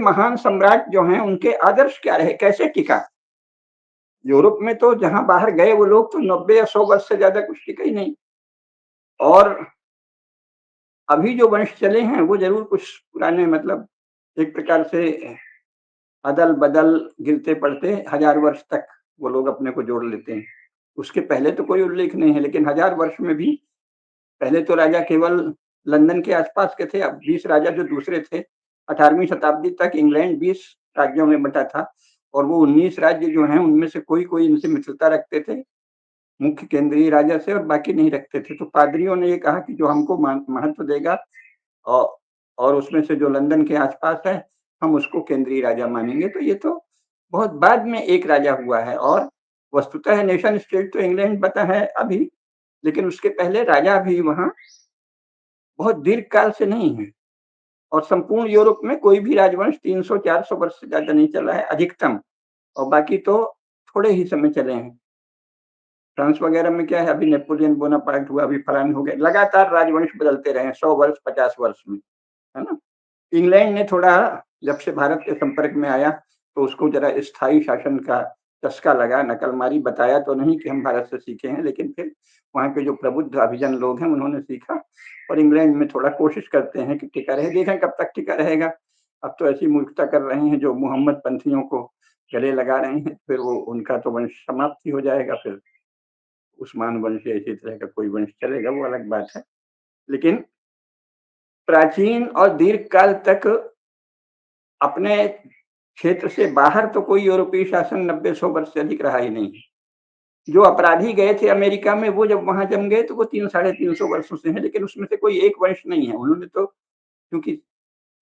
महान सम्राट जो हैं उनके आदर्श क्या रहे, कैसे टिका? यूरोप में तो जहाँ बाहर गए वो लोग तो 90 या 100 वर्ष से ज़्यादा कुछ टिका ही नहीं। और अभी जो वंश चले हैं वो ज़रूर कुछ पुराने, मतलब एक प्रकार से अदल-बदल, गिरते-पड़ते 1000 वर्ष तक वो लोग अपने को जोड़ लेते हैं। उसके पहले तो कोई उल्लेख नहीं है, लेकिन 1000 वर्ष में भी पहले तो राजा केवल लंदन के आस-पास के थे, अब 20 राजा जो दूसरे थे, 18वीं शताब्दी तक इंग्लैंड 20 राज्यों में बँटा था और वो 19 राज्य जो हैं उनमें से कोई-कोई इनसे मित्रता रखते थे, मुख्य केंद्रीय राजा से, और बाकी नहीं रखते थे। तो पादरियों ने ये कहा कि जो हमको महत्व देगा औ और उसमें से जो लंदन के आस-पास है, हम उसको केंद्रीय राजा मानेंगे। तो ये तो बहुत बाद में एक राजा हुआ है, और वस्तुतः नेशन स्टेट तो इंग्लैंड बना है अभी, लेकिन उसके पहले राजा भी वहाँ बहुत दीर्घ काल से नहीं है। और संपूर्ण यूरोप में कोई भी राजवंश 300-400 वर्ष से ज़्यादा नहीं चला है अधिकतम, और बाकी तो थोड़े ही समय चले हैं। फ्रांस वगैरह में क्या है, अभी नेपोलियन बोनापार्ट हुआ, अभी फलाने हो गए, लगातार राजवंश बदलते रहे हैं 100 वर्ष, 50 वर्ष में, है ना? इंग्लैंड ने थोड़ा, जब से भारत के संपर्क में आया, तो उसको ज़रा स्थायी शासन का चस्का लगा, नकल मारी, बताया तो नहीं कि हम भारत से सीखे हैं, लेकिन फिर वहाँ के जो प्रबुद्ध अभिजन लोग हैं, उन्होंने सीखा और इंग्लैंड में थोड़ा कोशिश करते हैं कि टिका रहे। देखें कब तक टिका रहेगा। अब तो ऐसी मूर्खता कर रहे हैं जो मोहम्मद पंथियों को गले लगा रहे हैं, फिर वो उनका तो वंश समाप्त ही हो जाएगा, फिर उस्मान वंश या इसी तरह का कोई वंश चलेगा, वो अलग बात है। लेकिन प्राचीन और दीर्घकाल तक अपने क्षेत्र से बाहर तो कोई यूरोपीय शासन 90-100 वर्ष से अधिक रहा ही नहीं है। जो अपराधी गए थे अमेरिका में, वो जब वहाँ जम गए तो वो 3 साढ़े 300 वर्षों से हैं, लेकिन उसमें से कोई एक वंश नहीं है। उन्होंने तो, क्योंकि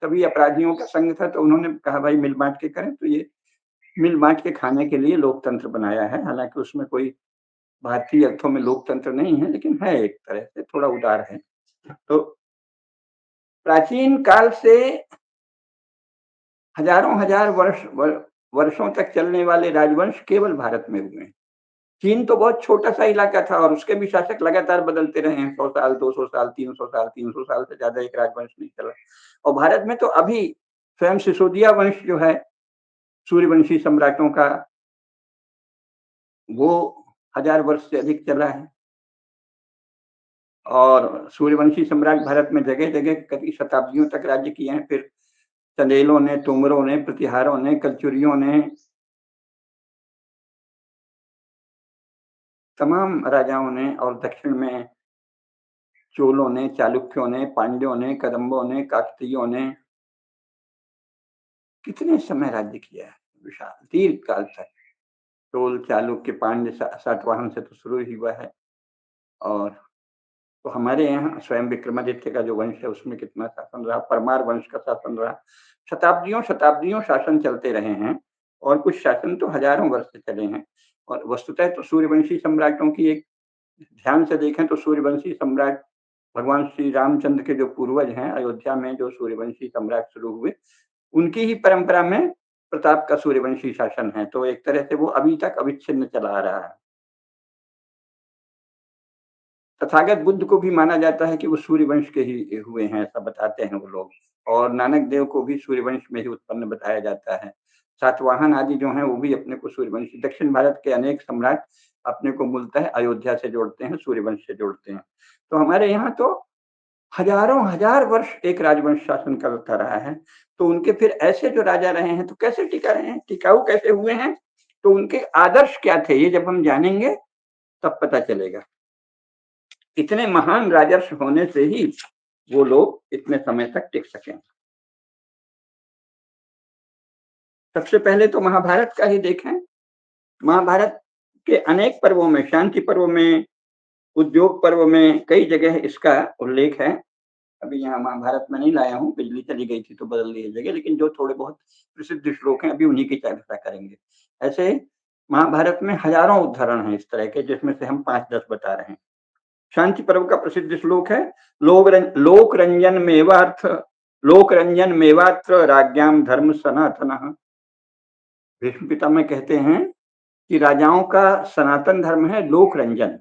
सभी अपराधियों का संघ था, तो उन्होंने कहा भाई मिल बाँट के करें, तो ये मिल बाँट के खाने के लिए लोकतंत्र बनाया है। हालाँकि उसमें कोई भारतीय अर्थों में लोकतंत्र नहीं है, लेकिन है एक तरह से, थोड़ा उदार है। तो प्राचीन काल से हजारों हजार वर्षों तक चलने वाले राजवंश केवल भारत में हुए हैं। चीन तो बहुत छोटा-सा इलाका था और उसके भी शासक लगातार बदलते रहे हैं, 100 साल, 200 साल, 300 साल, 300 साल से ज़्यादा एक राजवंश नहीं चला। और भारत में तो अभी स्वयं सिसोदिया वंश जो है, सूर्यवंशी सम्राटों का, वो 1000 वर्ष से अधिक चला है। और सूर्यवंशी सम्राट भारत में जगह-जगह कई शताब्दियों तक राज्य किए हैं। फिर चंदेलों ने, तोमरों ने, प्रतिहारों ने, कलचुरियों ने, तमाम राजाओं ने, और दक्षिण में चोलों ने, चालुक्यों ने, पांड्यों ने, कदम्बों ने, काकतीयों ने कितने समय राज्य किया है, विशाल दीर्घ काल तक। चोल, चालुक्य, पांड्य, सातवाहन से तो शुरू ही हुआ है। और तो हमारे यहाँ स्वयं विक्रमादित्य का जो वंश है उसमें कितना शासन रहा, परमार वंश का शासन रहा। शताब्दियों शासन चलते रहे हैं, और कुछ शासन तो हजारों वर्ष से चले हैं। और वस्तुतः तो सूर्यवंशी सम्राटों की एक, ध्यान से देखें तो सूर्यवंशी सम्राट भगवान श्री रामचंद्र के जो पूर्वज हैं, अयोध्या में जो सूर्यवंशी सम्राट शुरू हुए, उनकी ही परंपरा में प्रताप का सूर्यवंशी शासन है। तो एक तरह से वो अभी तक अविच्छिन्न चला आ रहा है। तथागत बुद्ध को भी माना जाता है कि वो सूर्यवंश के ही हुए हैं, ऐसा बताते हैं वो लोग। और नानक देव को भी सूर्यवंश में ही उत्पन्न बताया जाता है। सातवाहन आदि जो हैं वो भी अपने को सूर्यवंशी, दक्षिण भारत के अनेक सम्राट अपने को मूलतः अयोध्या से जोड़ते हैं, सूर्यवंश से जोड़ते हैं। तो हमारे यहाँ तो हजारों हजार वर्ष एक राजवंश शासन करता रहा है। तो उनके फिर ऐसे जो राजा रहे हैं तो कैसे टिका रहे हैं, टिकाऊ कैसे हुए हैं? तो उनके आदर्श क्या थे, ये जब हम जानेंगे तब पता चलेगा। इतने महान राजर्षि होने से ही वो लोग इतने समय तक टिक सके। सबसे पहले तो महाभारत का ही देखें। महाभारत के अनेक पर्वों में, शांति पर्व में, उद्योग पर्व में, कई जगह इसका उल्लेख है। अभी यहाँ महाभारत में नहीं लाया हूँ, बिजली चली गई थी तो बदल दी है जगह, लेकिन जो थोड़े बहुत प्रसिद्ध श्लोक हैं अभी उन्हीं की चर्चा करेंगे। ऐसे महाभारत में हजारों उदाहरण हैं इस तरह के, जिसमें से हम 5-10 बता रहे हैं। शांति पर्व का प्रसिद्ध श्लोक है, लोक रंजन मेवात्र राज्ञाम धर्म सनातनः। भीष्म पितामह कहते हैं कि राजाओं का सनातन धर्म है लोक रंजन,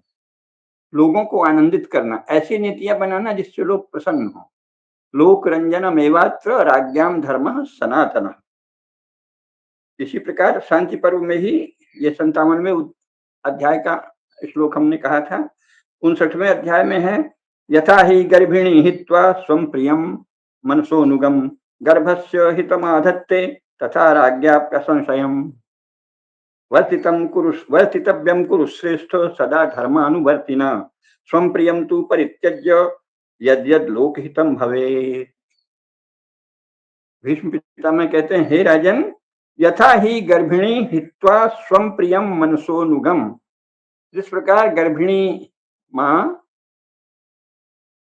लोगों को आनंदित करना, ऐसी नीतियां बनाना जिससे लोग प्रसन्न हों। लोक रंजन मेवात्र राज्ञाम धर्म सनातन। इसी प्रकार शांति पर्व में ही ये 57वें अध्याय का श्लोक हमने कहा था। 59वें अध्याय में है, यथा ही गर्भिणी हित्वा स्वं प्रियम मनसोनुगम गर्भस्य हितमाधत्ते तथा राज्ञाप्य संशयम वर्तितव्यम कुरु श्रेष्ठ सदा धर्मानुवर्तिना स्वं प्रियम तु परित्यज्य यद यद लोकहितम भवेत्। भीष्म पितामह कहते हैं, हे राजन, यथा ही गर्भिणी हित्वा स्वं प्रियम मनसोनुगम, जिस प्रकार गर्भिणी माँ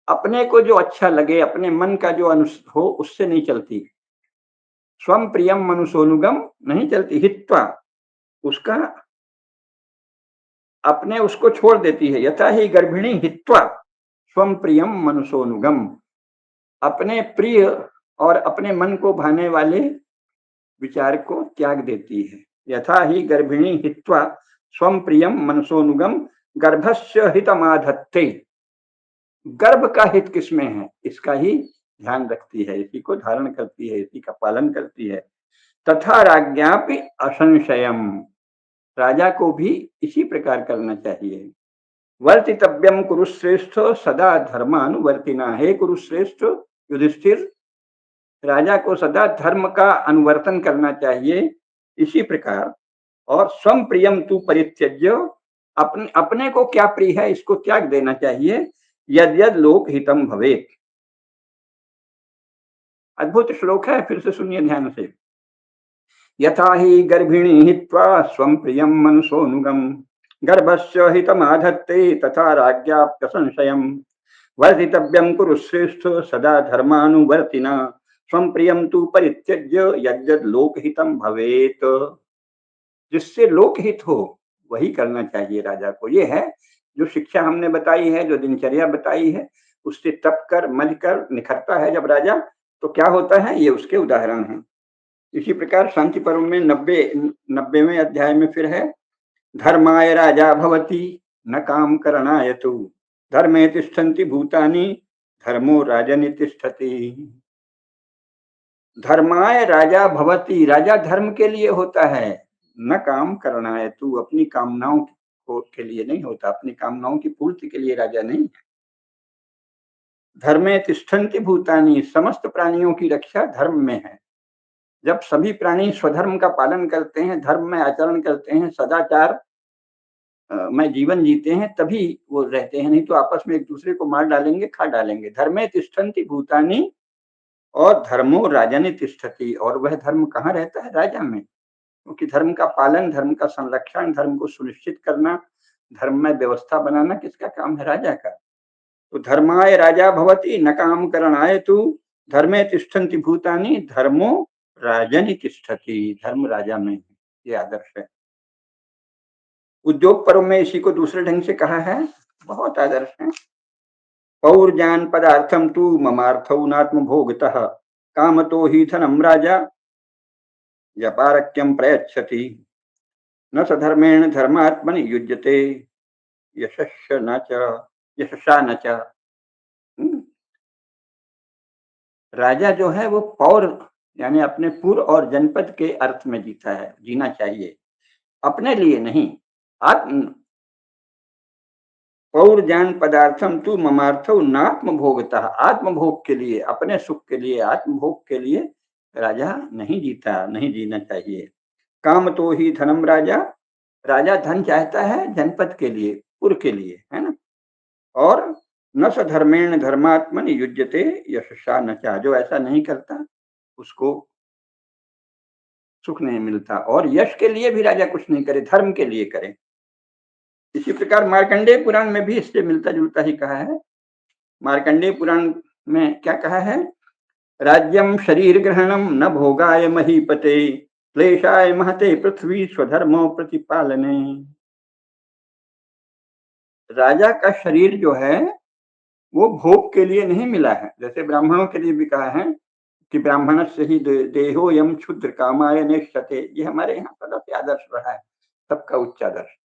अपने को जो अच्छा लगे, अपने मन का जो हो, उससे नहीं चलती। स्वं प्रियम मनुसोनुगम नहीं चलती, हित्वा उसका अपने उसको छोड़ देती है। यथा ही गर्भिणी हित्वा स्वं प्रियम मनुसोनुगम, अपने प्रिय और अपने मन को भाने वाले विचार को त्याग देती है। यथा ही गर्भिणी हित्वा स्वं प्रियम मनसोनुगम गर्भस्य हितमाधत्ते, गर्भ का हित किसमें है, इसका ही ध्यान रखती है, इसी को धारण करती है, इसी का पालन करती है। तथा राज्ञापि असंशयम, राजा को भी इसी प्रकार करना चाहिए। वर्तितव्यम कुरुश्रेष्ठ सदा धर्मानुवर्तिना, हे कुरुश्रेष्ठ युधिष्ठिर, राजा को सदा धर्म का अनुवर्तन करना चाहिए इसी प्रकार। और स्वं प्रियम तु परित्यज्य, अपने को क्या प्रिय है इसको त्याग देना चाहिए। यद यद लोक हितम भवेत्। अद्भुत श्लोक है, फिर से सुनिए ध्यान से। यथा ही गर्भिणी हित्वा स्वं प्रियम मनसोनुगम गर्भस्य हितमाधत्ते तथा राज्ञाप्य संशयम वर्तितव्यम कुरु श्रेष्ठ सदा धर्मानुवर्तिना स्वं प्रियम तु परित्यज्य यद यद लोकहितम भवेत्। जिससे लोकहित हो वही करना चाहिए राजा को। ये है जो शिक्षा हमने बताई है, जो दिनचर्या बताई है, उससे तप कर मज कर निखरता है जब राजा, तो क्या होता है, ये उसके उदाहरण हैं। इसी प्रकार शांति पर्व में 90वें अध्याय में फिर है, धर्माय राजा भवति न काम करणाय तु धर्मे तिष्ठन्ति भूतानि धर्मो राजनि तिष्ठति। धर्माय राजा भवति, राजा धर्म के लिए होता है, न काम करणाय तु, अपनी कामनाओं के लिए नहीं होता, अपनी कामनाओं की पूर्ति के लिए राजा नहीं है। धर्मे तिष्ठन्ति भूतानि, समस्त प्राणियों की रक्षा धर्म में है। जब सभी प्राणी स्वधर्म का पालन करते हैं, धर्म में आचरण करते हैं, सदाचार में जीवन जीते हैं, तभी वो रहते हैं, नहीं तो आपस में एक दूसरे को मार डालेंगे, खा डालेंगे। धर्मे तिष्ठन्ति भूतानि, और धर्मो राजनि तिष्ठति, और वह धर्म कहाँ रहता है, राजा में। क्योंकि धर्म का पालन, धर्म का संरक्षण, धर्म को सुनिश्चित करना, धर्म में व्यवस्था बनाना किसका काम है, राजा का। तो धर्माय राजा भवति न काम करणाय तु धर्मे तिष्ठन्ति भूतानि धर्मो राजनि तिष्ठति, धर्म राजा में है, ये आदर्श है। उद्योग पर्व में इसी को दूसरे ढंग से कहा है, बहुत आदर्श है। पौर्जान पदार्थम तु ममार्थौ नात्म भोगतः कामतो ही धनम राजा व्यापारक्यम प्रयच्छति न सधर्मेण धर्मात्मनि युज्यते यशसा न च। राजा जो है वो पौर यानी अपने पुर और जनपद के अर्थ में जीता है, जीना चाहिए, अपने लिए नहीं। आत्म पौर्जान पदार्थम तु ममार्थौ नात्म भोगतः, आत्मभोग के लिए, अपने सुख के लिए, आत्मभोग के लिए राजा नहीं जीता, नहीं जीना चाहिए। काम तो ही धनम राजा, राजा धन चाहता है जनपद के लिए, पुर के लिए, है ना। और न स धर्मेण धर्मात्मन युज्यते यशसा न चा, जो ऐसा नहीं करता उसको सुख नहीं मिलता। और यश के लिए भी राजा कुछ नहीं करे, धर्म के लिए करे। इसी प्रकार मार्कंडेय पुराण में भी इससे मिलता जुलता ही कहा है। मार्कंडेय पुराण में क्या कहा है, राज्यम शरीर ग्रहणम न भोगाय महीपते क्लेशाय महते पृथ्वी स्वधर्मो प्रतिपालने। राजा का शरीर जो है वो भोग के लिए नहीं मिला है, जैसे ब्राह्मणों के लिए भी कहा है कि ब्राह्मण से ही देहो यम क्षुद्र कामाय नेष्यते, ये हमारे यहाँ सदा से आदर्श रहा है, सबका उच्च आदर्श।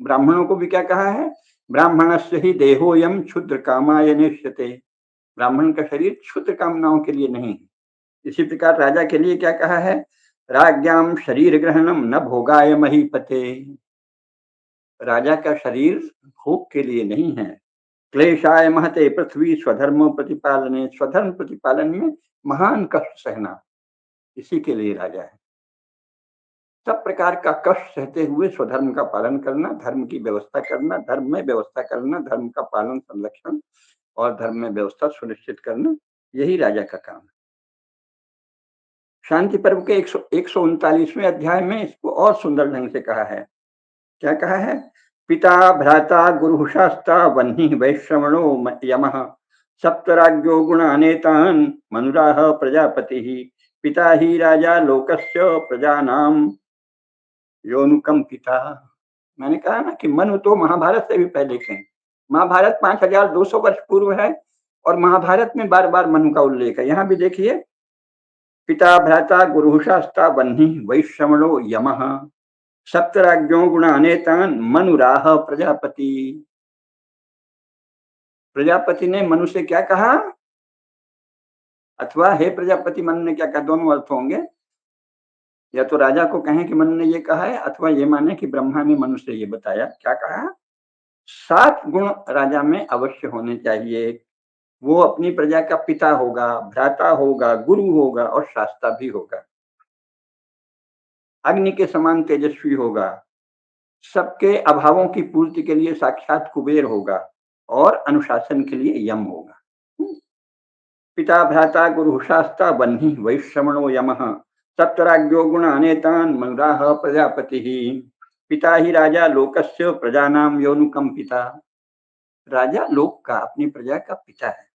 ब्राह्मणों को भी क्या कहा है, ब्राह्मण से ही देहो यम क्षुद्र कामाय नेष्यते, ब्राह्मण का शरीर क्षुद्र कामनाओं के लिए नहीं है। इसी प्रकार राजा के लिए क्या कहा है, राज्ञां शरीर ग्रहणम न भोगाय महीपते। राजा का शरीर भोग के लिए नहीं है। क्लेशाय महते पृथ्वी स्वधर्म प्रतिपालने, स्वधर्म प्रतिपालन में महान कष्ट सहना, इसी के लिए राजा है। सब प्रकार का कष्ट सहते हुए स्वधर्म का पालन करना, धर्म की व्यवस्था करना, धर्म में व्यवस्था करना, धर्म का पालन संरक्षण और धर्म में व्यवस्था सुनिश्चित करना, यही राजा का काम है। शांति पर्व के 139वें अध्याय में इसको और सुंदर ढंग से कहा है। क्या कहा है? पिता भ्राता गुरु शास्ता वह्नि वैश्रवणो यमः सप्तराज्यो गुणानेतान् मनुराह प्रजापतिः पिता ही राजा लोकस्य प्रजानां योनुकंपिता। मैंने कहा ना कि मनु तो महाभारत से भी पहले के हैं। महाभारत 5200 वर्ष पूर्व है और महाभारत में बार-बार मनु का उल्लेख है। यहाँ भी देखिए, पिता भ्राता गुरु शास्ता वह्नि वैश्रवणो यमः सप्तराज्यों गुणानेतान् मनुराह प्रजापति। प्रजापति ने मनु से क्या कहा? अथवा हे प्रजापति मनु ने क्या कहा? दोनों अर्थ होंगे। या तो राजा को कहें कि मनु ने ये कहा है, अथवा ये माने कि ब्रह्मा ने मनु से ये बताया। क्या कहा? 7 गुण राजा में अवश्य होने चाहिए। वो अपनी प्रजा का पिता होगा, भ्राता होगा, गुरु होगा और शास्ता भी होगा। अग्नि के समान तेजस्वी होगा, सबके अभावों की पूर्ति के लिए साक्षात कुबेर होगा और अनुशासन के लिए यम होगा। पिता भ्राता गुरु शास्ता वह्नि वैश्रवणो यमः सप्तराज्यो गुणानेतान् मनुराह प्रजापतिः पिता ही राजा लोकस्य प्रजानां योनुकंपिता। राजा लोक का, अपनी प्रजा का पिता है।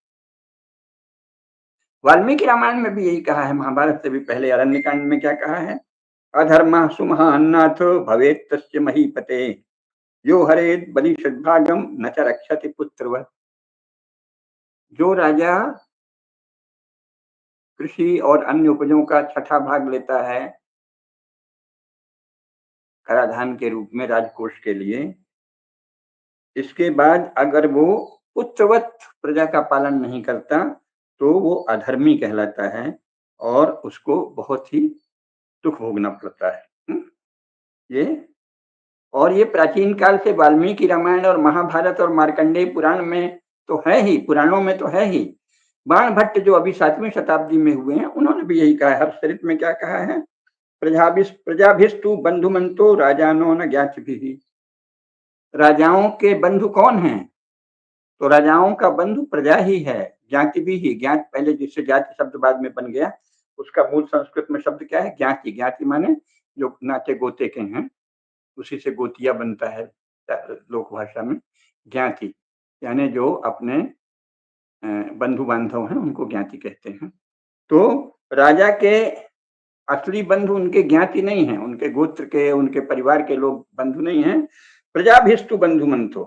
वाल्मीकि रामायण में भी यही कहा है। महाभारत से भी पहले अरण्यकांड में क्या कहा है? अधर्मः सुमहान्नाथ भवेत् तस्य महीपते यो हरेत् बलि सद्भागम न च रक्षति पुत्रवत्। जो राजा कृषि और अन्य उपजों का 6ठा भाग लेता है कराधान के रूप में राजकोष के लिए, इसके बाद अगर वो पुत्रवत प्रजा का पालन नहीं करता तो वो अधर्मी कहलाता है और उसको बहुत ही दुख भोगना पड़ता है। ये प्राचीन काल से वाल्मीकि रामायण और महाभारत और मार्कंडेय पुराण में तो है ही, पुराणों में तो है ही। बाण भट्ट जो अभी 7वीं शताब्दी में हुए हैं, उन्होंने भी यही कहा है। हर्षचरित में क्या कहा है? प्रजाभिस्तु बंधुमंतो राजानो न ज्ञातिभिः। राजाओं के बंधु कौन हैं? तो राजाओं का बंधु प्रजा ही है, ज्ञाति भी ही। ज्ञाति पहले, जिससे जाति शब्द बाद में बन गया, उसका मूल संस्कृत में शब्द क्या है? ज्ञाति। ज्ञाति माने जो नाते गोते के हैं, उसी से गोतिया बनता है लोक भाषा में। ज्ञाति यानी जो अपने बंधु बांधव हैं, उनको ज्ञाति कहते हैं। तो राजा के असली बंधु उनके ज्ञाति नहीं है, उनके गोत्र के, उनके परिवार के लोग बंधु नहीं हैं। प्रजाभिस्तु बंधुमंतो,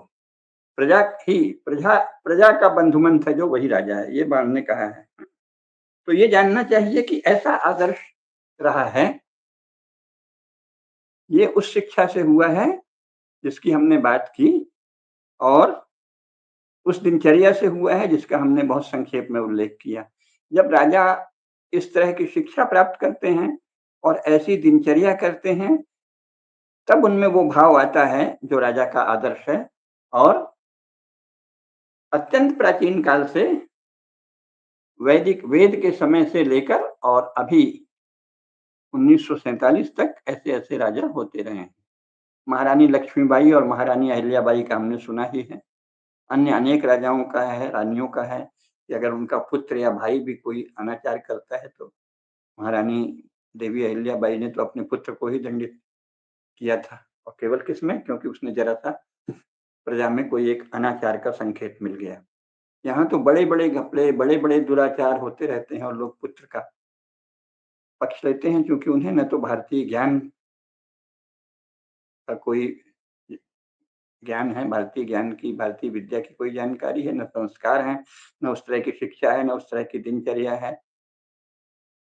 प्रजा का बंधुमंत है जो, वही राजा है, ये बाण ने कहा है। तो ये जानना चाहिए कि ऐसा आदर्श रहा है, ये उस शिक्षा से हुआ है जिसकी हमने बात की, और उस दिनचर्या से हुआ है जिसका हमने बहुत संक्षेप में उल्लेख किया। जब राजा इस तरह की शिक्षा प्राप्त करते हैं और ऐसी दिनचर्या करते हैं, तब उनमें वो भाव आता है जो राजा का आदर्श है। और अत्यंत प्राचीन काल से, वेद के समय से लेकर और अभी 1947 तक ऐसे-ऐसे राजा होते रहे हैं। महारानी लक्ष्मीबाई और महारानी अहिल्याबाई का हमने सुना ही है। अन्य अनेक राजाओं का है, रानियों का है कि अगर उनका पुत्र या भाई भी कोई अनाचार करता है तो महारानी देवी अहिल्याबाई ने तो अपने पुत्र को ही दंडित किया था। और केवल किसमें? क्योंकि उसने जरा-सा प्रजा में कोई एक अनाचार का संकेत मिल गया। यहाँ तो बड़े-बड़े घपले, बड़े-बड़े दुराचार होते रहते हैं और लोग पुत्र का पक्ष लेते हैं, क्योंकि उन्हें न तो भारतीय ज्ञान का कोई ज्ञान है, भारतीय ज्ञान की, भारतीय विद्या की कोई जानकारी है, न संस्कार है, न उस तरह की शिक्षा है, न उस तरह की दिनचर्या है।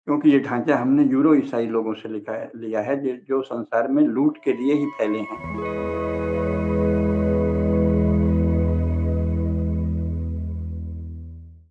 क्योंकि ये ढांचा हमने यूरो ईसाई लोगों से लिया है, जो संसार में लूट के लिए ही फैले हैं।